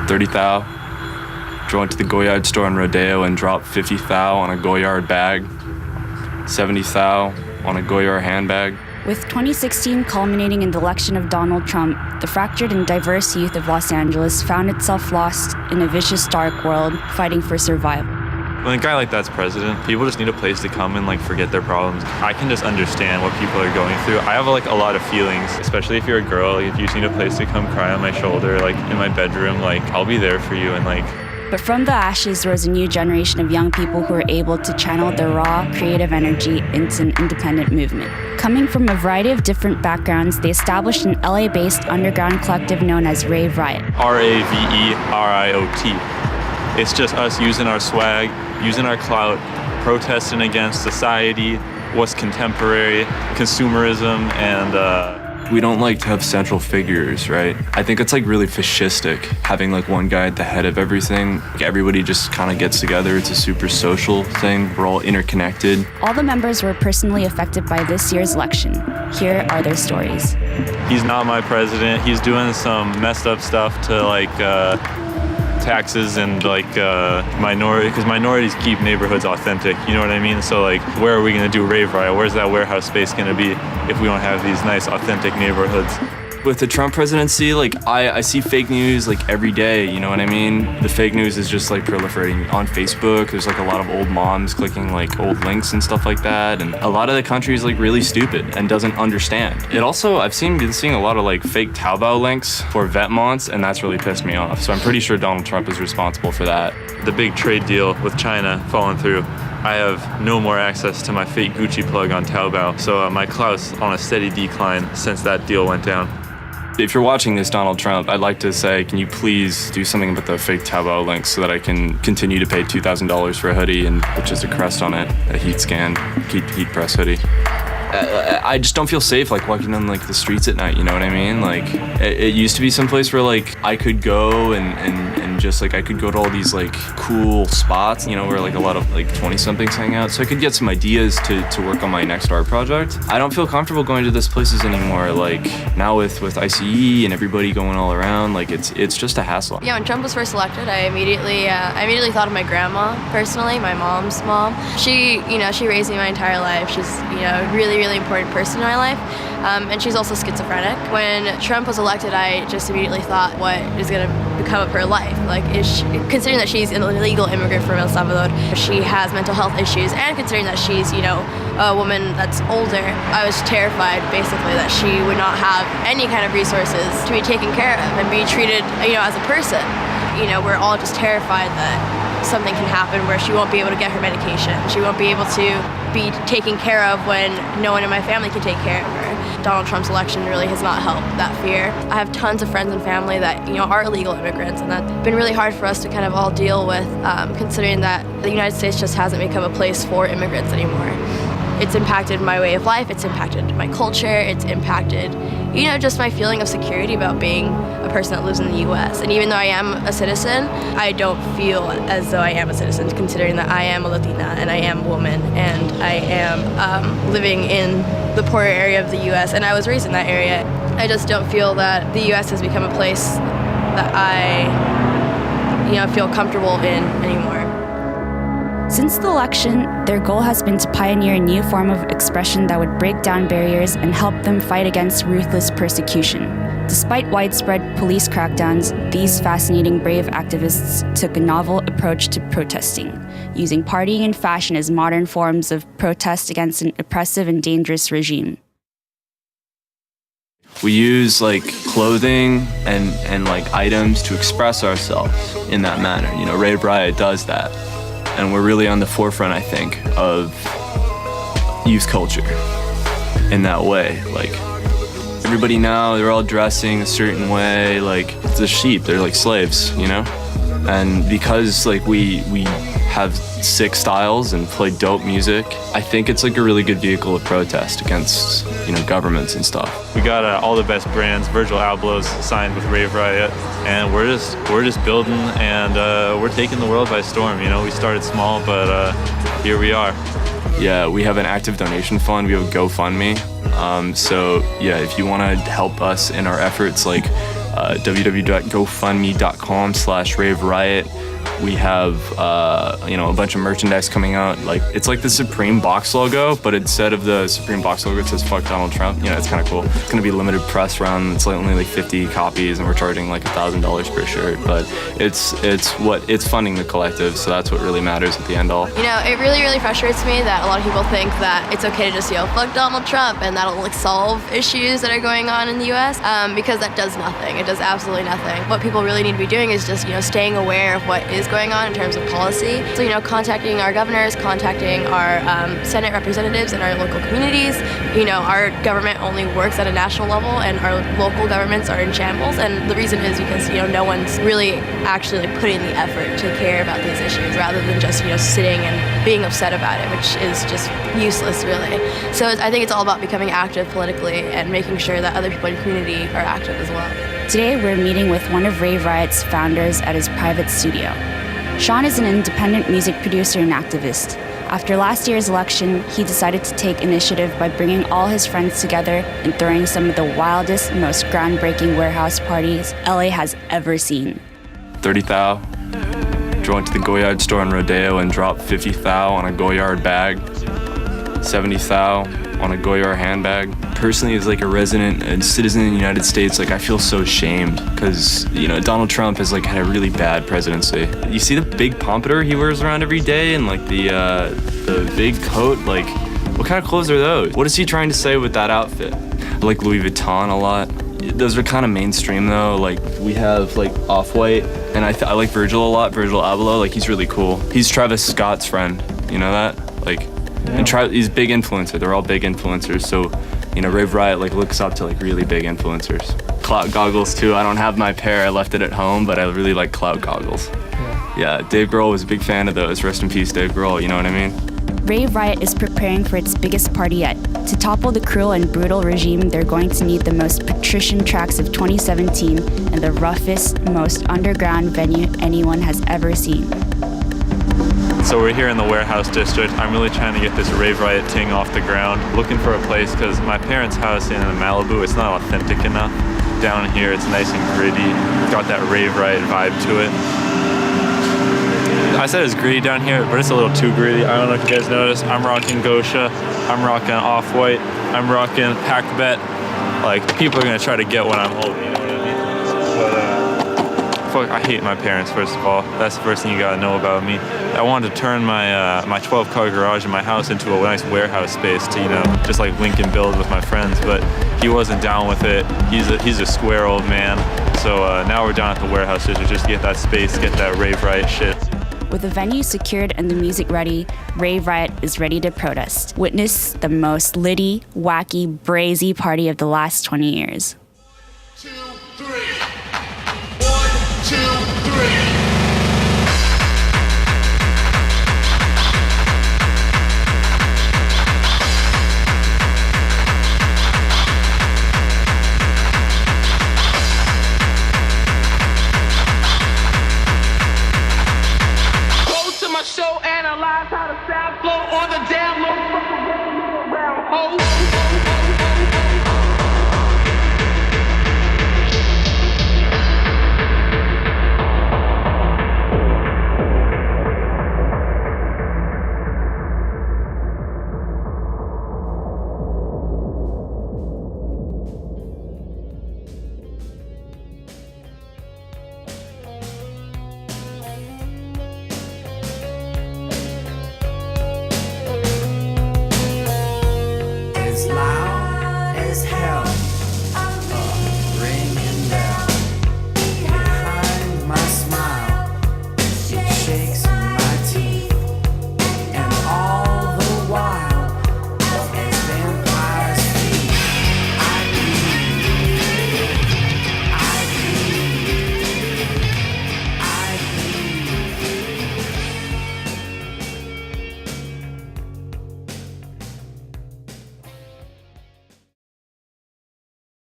30 thou. Drove to the Goyard store in Rodeo and dropped 50 thou on a Goyard bag, 70 thou on a Goyard handbag. With 2016 culminating in the election of Donald Trump, the fractured and diverse youth of Los Angeles found itself lost in a vicious, dark world, fighting for survival. When a guy like that's president, people just need a place to come and forget their problems. I can just understand what people are going through. I have a lot of feelings, especially if you're a girl. If you just need a place to come cry on my shoulder, in my bedroom, I'll be there for you. But from the ashes rose a new generation of young people who were able to channel their raw, creative energy into an independent movement. Coming from a variety of different backgrounds, they established an LA-based underground collective known as Rave Riot. RAVERIOT. It's just us using our swag, using our clout, protesting against society, what's contemporary, consumerism, and we don't like to have central figures, right? I think it's really fascistic, having one guy at the head of everything. Everybody just kind of gets together. It's a super social thing. We're all interconnected. All the members were personally affected by this year's election. Here are their stories. He's not my president. He's doing some messed up stuff to taxes and minority, because minorities keep neighborhoods authentic, you know what I mean? So where are we going to do Rave Riot? Where's that warehouse space going to be if we don't have these nice authentic neighborhoods? With the Trump presidency, I see fake news every day, you know what I mean? The fake news is just proliferating on Facebook. There's a lot of old moms clicking old links and stuff like that, and a lot of the country is really stupid and doesn't understand. It also, I've been seeing a lot of fake Taobao links for Vetmonts, and that's really pissed me off. So I'm pretty sure Donald Trump is responsible for that. The big trade deal with China falling through. I have no more access to my fake Gucci plug on Taobao, so my clout's on a steady decline since that deal went down. If you're watching this, Donald Trump, I'd like to say, can you please do something about the fake Taobao links so that I can continue to pay $2,000 for a hoodie and with just a crest on it, a heat heat press hoodie. I just don't feel safe walking on the streets at night, you know what I mean? It used to be someplace where I could go and just I could go to all these cool spots, where a lot of 20-somethings hang out, so I could get some ideas to work on my next art project. I don't feel comfortable going to those places anymore. Now with ICE and everybody going all around, it's just a hassle. Yeah, when Trump was first elected, I immediately thought of my grandma personally, my mom's mom. She raised me my entire life. She's really important person in my life, and she's also schizophrenic. When Trump was elected, I just immediately thought, what is going to become of her life? Considering that she's an illegal immigrant from El Salvador, she has mental health issues, and considering that she's, a woman that's older, I was terrified, basically, that she would not have any kind of resources to be taken care of and be treated, as a person. We're all just terrified that something can happen where she won't be able to get her medication. She won't be able to be taken care of when no one in my family can take care of her. Donald Trump's election really has not helped that fear. I have tons of friends and family that are illegal immigrants, and that's been really hard for us to kind of all deal with, considering that the United States just hasn't become a place for immigrants anymore. It's impacted my way of life, it's impacted my culture, it's impacted, just my feeling of security about being a person that lives in the US. And even though I am a citizen, I don't feel as though I am a citizen, considering that I am a Latina and I am a woman and I am living in the poorer area of the US, and I was raised in that area. I just don't feel that the US has become a place that I, feel comfortable in anymore. Since the election, their goal has been to pioneer a new form of expression that would break down barriers and help them fight against ruthless persecution. Despite widespread police crackdowns, these fascinating brave activists took a novel approach to protesting, using partying and fashion as modern forms of protest against an oppressive and dangerous regime. We use clothing and items to express ourselves in that manner. Rave Riot does that. And we're really on the forefront, I think, of youth culture in that way. Everybody now, they're all dressing a certain way, it's a sheep, they're slaves, And because we have sick styles and play dope music, I think it's a really good vehicle of protest against, governments and stuff. We got all the best brands. Virgil Abloh's signed with Rave Riot, and we're just building, and we're taking the world by storm. We started small, but here we are. Yeah, we have an active donation fund. We have a GoFundMe. So yeah, if you want to help us in our efforts, www.gofundme.com/Rave Riot. We have, a bunch of merchandise coming out. Like, it's like the Supreme box logo, but instead of the Supreme box logo, it says "Fuck Donald Trump." It's kind of cool. It's gonna be a limited press run. It's only like 50 copies, and we're charging like $1,000 per shirt. But it's funding the collective, so that's what really matters at the end all. It really, really frustrates me that a lot of people think that it's okay to just, fuck Donald Trump, and that'll like solve issues that are going on in the U.S. Because that does nothing. It does absolutely nothing. What people really need to be doing is just, staying aware of what is going on in terms of policy. So, contacting our governors, contacting our Senate representatives in our local communities. Our government only works at a national level, and our local governments are in shambles. And the reason is because, no one's really actually like putting the effort to care about these issues, rather than just, sitting and being upset about it, which is just useless, really. So I think it's all about becoming active politically and making sure that other people in the community are active as well. Today, we're meeting with one of Rave Riot's founders at his private studio. Sean is an independent music producer and activist. After last year's election, he decided to take initiative by bringing all his friends together and throwing some of the wildest, most groundbreaking warehouse parties LA has ever seen. 30 thou. Drove to the Goyard store in Rodeo and dropped 50 thou on a Goyard bag. 70 thou on a Goyard handbag. Personally, as like a resident and citizen in the United States, like I feel so ashamed because, Donald Trump has like had a really bad presidency. You see the big pompadour he wears around every day and like the big coat, like what kind of clothes are those? What is he trying to say with that outfit? I like Louis Vuitton a lot. Those are kind of mainstream though. Like we have like Off-White, and I like Virgil a lot. Virgil Abloh, like he's really cool. He's Travis Scott's friend. You know that? Like, yeah. And he's a big influencer. They're all big influencers. So, Rave Riot like looks up to like really big influencers. Clout goggles too. I don't have my pair. I left it at home, but I really like clout goggles. Yeah, Dave Grohl was a big fan of those. Rest in peace, Dave Grohl. You know what I mean? Rave Riot is preparing for its biggest party yet. To topple the cruel and brutal regime, they're going to need the most patrician tracks of 2017 and the roughest, most underground venue anyone has ever seen. So we're here in the warehouse district. I'm really trying to get this Rave Riot ting off the ground. Looking for a place because my parents' house in Malibu, it's not authentic enough. Down here, it's nice and gritty. It's got that Rave Riot vibe to it. I said it's gritty down here, but it's a little too gritty. I don't know if you guys noticed. I'm rocking Gosha. I'm rocking Off-White. I'm rocking Pack Bet. Like, people are gonna try to get what I'm holding, you know what I mean? But, I hate my parents, first of all. That's the first thing you gotta know about me. I wanted to turn my 12-car garage in my house into a nice warehouse space to, just like link and build with my friends, but he wasn't down with it. He's a square old man. So now we're down at the warehouse district just to get that space, get that Rave Riot shit. With the venue secured and the music ready, Rave Riot is ready to protest. Witness the most litty, wacky, brazy party of the last 20 years. 2, 3. 1, 2, 3. Show analyze how the sound flow on the damn low fucking around hoes. Loud as hell.